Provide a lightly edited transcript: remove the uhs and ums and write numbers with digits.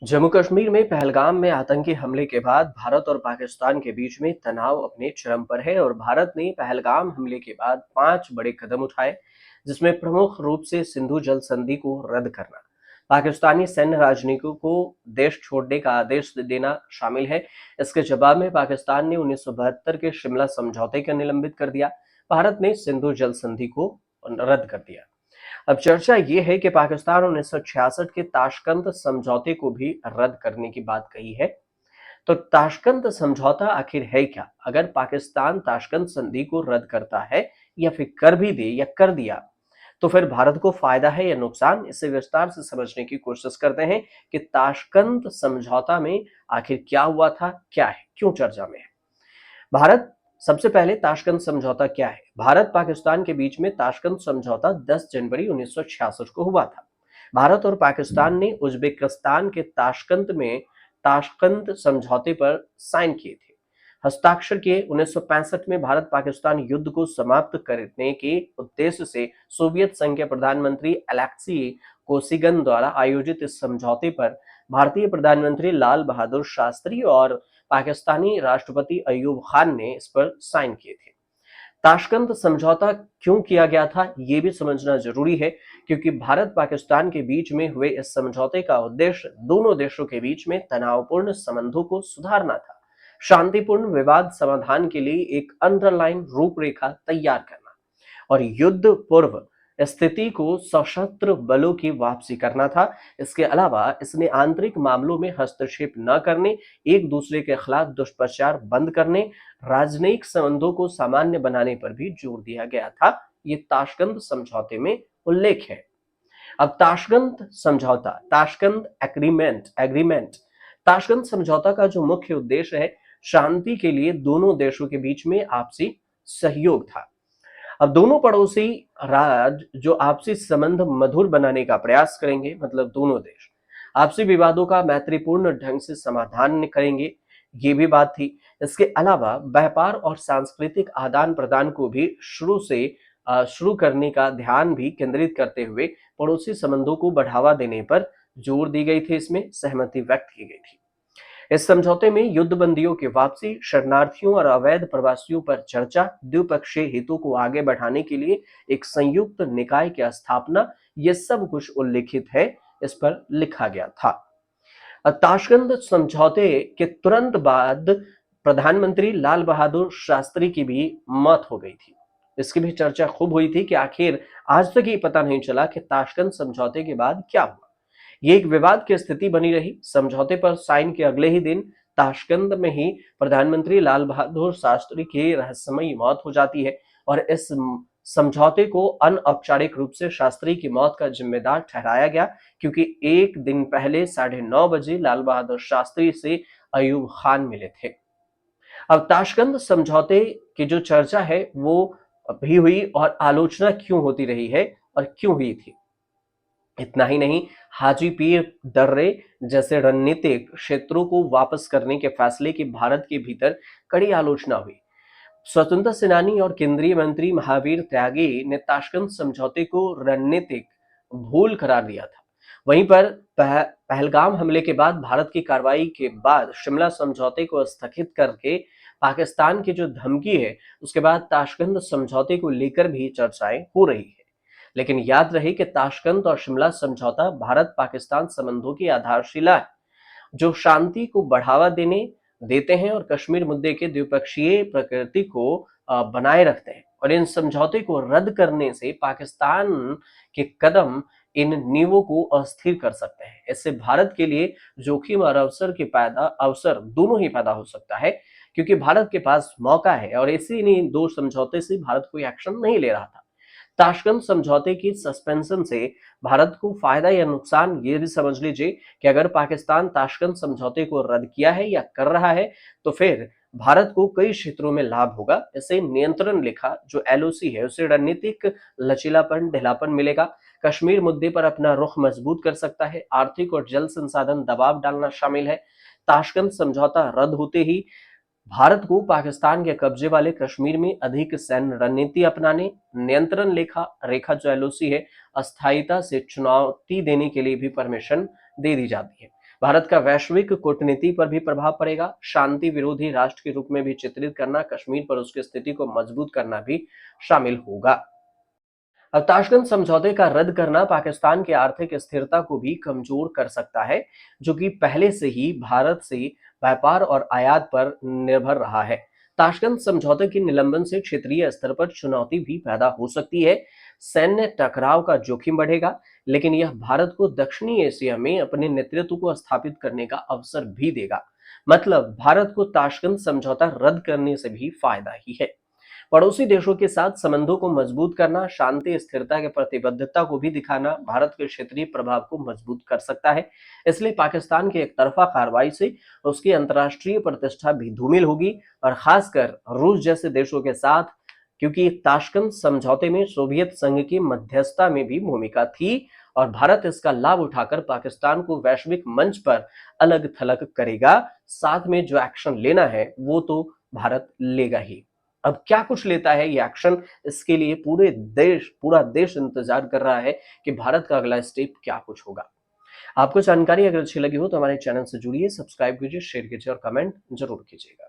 जम्मू कश्मीर में पहलगाम में आतंकी हमले के बाद भारत और पाकिस्तान के बीच में तनाव अपने चरम पर है और भारत ने पहलगाम हमले के बाद 5 बड़े कदम उठाए, जिसमें प्रमुख रूप से सिंधु जल संधि को रद्द करना, पाकिस्तानी सैन्य राजनयिकों को देश छोड़ने का आदेश देना शामिल है। इसके जवाब में पाकिस्तान ने 1972 के शिमला समझौते को निलंबित कर दिया। भारत ने सिंधु जल संधि को रद्द कर दिया। अब चर्चा ये है कि पाकिस्तान 1966 के ताशकंद समझौते को भी रद्द करने की बात कही है। तो ताशकंद समझौता आखिर है क्या? अगर पाकिस्तान ताशकंद संधि को रद्द करता है या फिर कर भी दे या कर दिया, तो फिर भारत को फायदा है या नुकसान? इसे विस्तार से समझने की कोशिश करते हैं कि ताशकंद समझौता में आखिर क्या हुआ था, क्या है, क्यों चर्चा में है। भारत सबसे पहले ताशकंद समझौता क्या है? भारत पाकिस्तान के बीच में ताशकंद समझौता 10 जनवरी 1966 को हुआ था। भारत और पाकिस्तान ने उज्बेकिस्तान के ताशकंद में ताशकंद समझौते पर साइन किए थे। हस्ताक्षर किए 1965 में भारत पाकिस्तान युद्ध को समाप्त करने के उद्देश्य से सोवियत संघ के प्रधानमंत्री अलेक्सी कोसिगिन द्वारा आयोजित इस समझौते पर भारतीय प्रधानमंत्री लाल बहादुर शास्त्री और पाकिस्तानी राष्ट्रपति अयूब खान ने इस पर साइन किए थे। ताशकंद समझौता क्यों किया गया था, ये भी समझना जरूरी है, क्योंकि भारत पाकिस्तान के बीच में हुए इस समझौते का उद्देश्य दोनों देशों के बीच में तनावपूर्ण संबंधों को सुधारना था, शांतिपूर्ण विवाद समाधान के लिए एक अंडरलाइन रूपरेखा तैयार करना और युद्ध पूर्व स्थिति को सशस्त्र बलों की वापसी करना था। इसके अलावा इसने आंतरिक मामलों में हस्तक्षेप न करने, एक दूसरे के खिलाफ दुष्प्रचार बंद करने, राजनयिक संबंधों को सामान्य बनाने पर भी जोर दिया गया था। ये ताशकंद समझौते में उल्लेख है। अब ताशकंद समझौता, ताशकंद एग्रीमेंट एग्रीमेंट ताशकंद समझौता का जो मुख्य उद्देश्य है, शांति के लिए दोनों देशों के बीच में आपसी सहयोग था। अब दोनों पड़ोसी राज्य जो आपसी संबंध मधुर बनाने का प्रयास करेंगे, मतलब दोनों देश आपसी विवादों का मैत्रीपूर्ण ढंग से समाधान करेंगे, ये भी बात थी। इसके अलावा व्यापार और सांस्कृतिक आदान प्रदान को भी शुरू करने का ध्यान भी केंद्रित करते हुए पड़ोसी संबंधों को बढ़ावा देने पर जोर दी गई थी, इसमें सहमति व्यक्त की गई थी। इस समझौते में युद्धबंदियों की वापसी, शरणार्थियों और अवैध प्रवासियों पर चर्चा, द्विपक्षीय हितों को आगे बढ़ाने के लिए एक संयुक्त निकाय की स्थापना, ये सब कुछ उल्लिखित है, इस पर लिखा गया था। ताशकंद समझौते के तुरंत बाद प्रधानमंत्री लाल बहादुर शास्त्री की भी मौत हो गई थी। इसकी भी चर्चा खूब हुई थी कि आखिर आज तक ये पता नहीं चला कि ताशकंद समझौते के बाद क्या हुआ। ये एक विवाद की स्थिति बनी रही। समझौते पर साइन के अगले ही दिन ताशकंद में ही प्रधानमंत्री लाल बहादुर शास्त्री की रहस्यमयी मौत हो जाती है और इस समझौते को अनौपचारिक रूप से शास्त्री की मौत का जिम्मेदार ठहराया गया, क्योंकि एक दिन पहले 9:30 बजे लाल बहादुर शास्त्री से अयूब खान मिले थे। अब ताशकंद समझौते की जो चर्चा है वो भी हुई और आलोचना क्यों होती रही है और क्यों हुई थी। इतना ही नहीं, हाजी पीर दर्रे जैसे रणनीतिक क्षेत्रों को वापस करने के फैसले की भारत के भीतर कड़ी आलोचना हुई। स्वतंत्रता सेनानी और केंद्रीय मंत्री महावीर त्यागी ने ताशकंद समझौते को रणनीतिक भूल करार दिया था। वहीं पर पहलगाम हमले के बाद भारत की कार्रवाई के बाद शिमला समझौते को स्थगित करके पाकिस्तान की जो धमकी है, उसके बाद ताशकंद समझौते को लेकर भी चर्चाएं हो रही है। लेकिन याद रहे कि ताशकंद और शिमला समझौता भारत पाकिस्तान संबंधों की आधारशिला है, जो शांति को बढ़ावा देते हैं और कश्मीर मुद्दे के द्विपक्षीय प्रकृति को बनाए रखते हैं। और इन समझौते को रद्द करने से पाकिस्तान के कदम इन नींवों को अस्थिर कर सकते हैं। इससे भारत के लिए जोखिम और अवसर दोनों ही पैदा हो सकता है, क्योंकि भारत के पास मौका है और इसी दो समझौते से भारत कोई एक्शन नहीं ले रहा था। ताशकंद समझौते की सस्पेंशन से भारत को फायदा या नुकसान, ये भी समझ लीजिए कि अगर पाकिस्तान ताशकंद समझौते को रद्द किया है या कर रहा है, तो फिर भारत को कई क्षेत्रों में लाभ होगा। इसे नियंत्रण रेखा जो एलओसी है, उसे रणनीतिक लचीलापन, ढीलापन मिलेगा। कश्मीर मुद्दे पर अपना रुख मजबूत कर सकता है। आर्थिक और जल संसाधन दबाव डालना शामिल है। ताशकंद समझौता रद्द होते ही भारत को पाकिस्तान के कब्जे वाले कश्मीर में अधिक सैन्य रणनीति अपनाने, नियंत्रण रेखा जो एलओसी है, अस्थायीता से चुनौती देने के लिए भी परमिशन दे दी जाती है। भारत का वैश्विक कूटनीति पर भी प्रभाव पड़ेगा। शांति विरोधी राष्ट्र के रूप में भी चित्रित करना, कश्मीर पर उसकी स्थिति को मजबूत करना भी शामिल होगा। अब ताशकंद समझौते का रद्द करना पाकिस्तान की आर्थिक स्थिरता को भी कमजोर कर सकता है, जो कि पहले से ही भारत से व्यापार और आयात पर निर्भर रहा है। ताशकंद समझौते के निलंबन से क्षेत्रीय स्तर पर चुनौती भी पैदा हो सकती है। सैन्य टकराव का जोखिम बढ़ेगा, लेकिन यह भारत को दक्षिणी एशिया में अपने नेतृत्व को स्थापित करने का अवसर भी देगा। मतलब भारत को ताशकंद समझौता रद्द करने से भी फायदा ही है। पड़ोसी देशों के साथ संबंधों को मजबूत करना, शांति स्थिरता की प्रतिबद्धता को भी दिखाना भारत के क्षेत्रीय प्रभाव को मजबूत कर सकता है। इसलिए पाकिस्तान की एकतरफा कार्रवाई से उसकी अंतर्राष्ट्रीय प्रतिष्ठा भी धूमिल होगी, और खासकर रूस जैसे देशों के साथ, क्योंकि ताशकंद समझौते में सोवियत संघ की मध्यस्थता में भी भूमिका थी, और भारत इसका लाभ उठाकर पाकिस्तान को वैश्विक मंच पर अलग थलग करेगा। साथ में जो एक्शन लेना है वो तो भारत लेगा ही। अब क्या कुछ लेता है ये एक्शन, इसके लिए पूरा देश इंतजार कर रहा है कि भारत का अगला स्टेप क्या कुछ होगा। आपको जानकारी अगर अच्छी लगी हो तो हमारे चैनल से जुड़िए, सब्सक्राइब कीजिए, शेयर कीजिए और कमेंट जरूर कीजिएगा।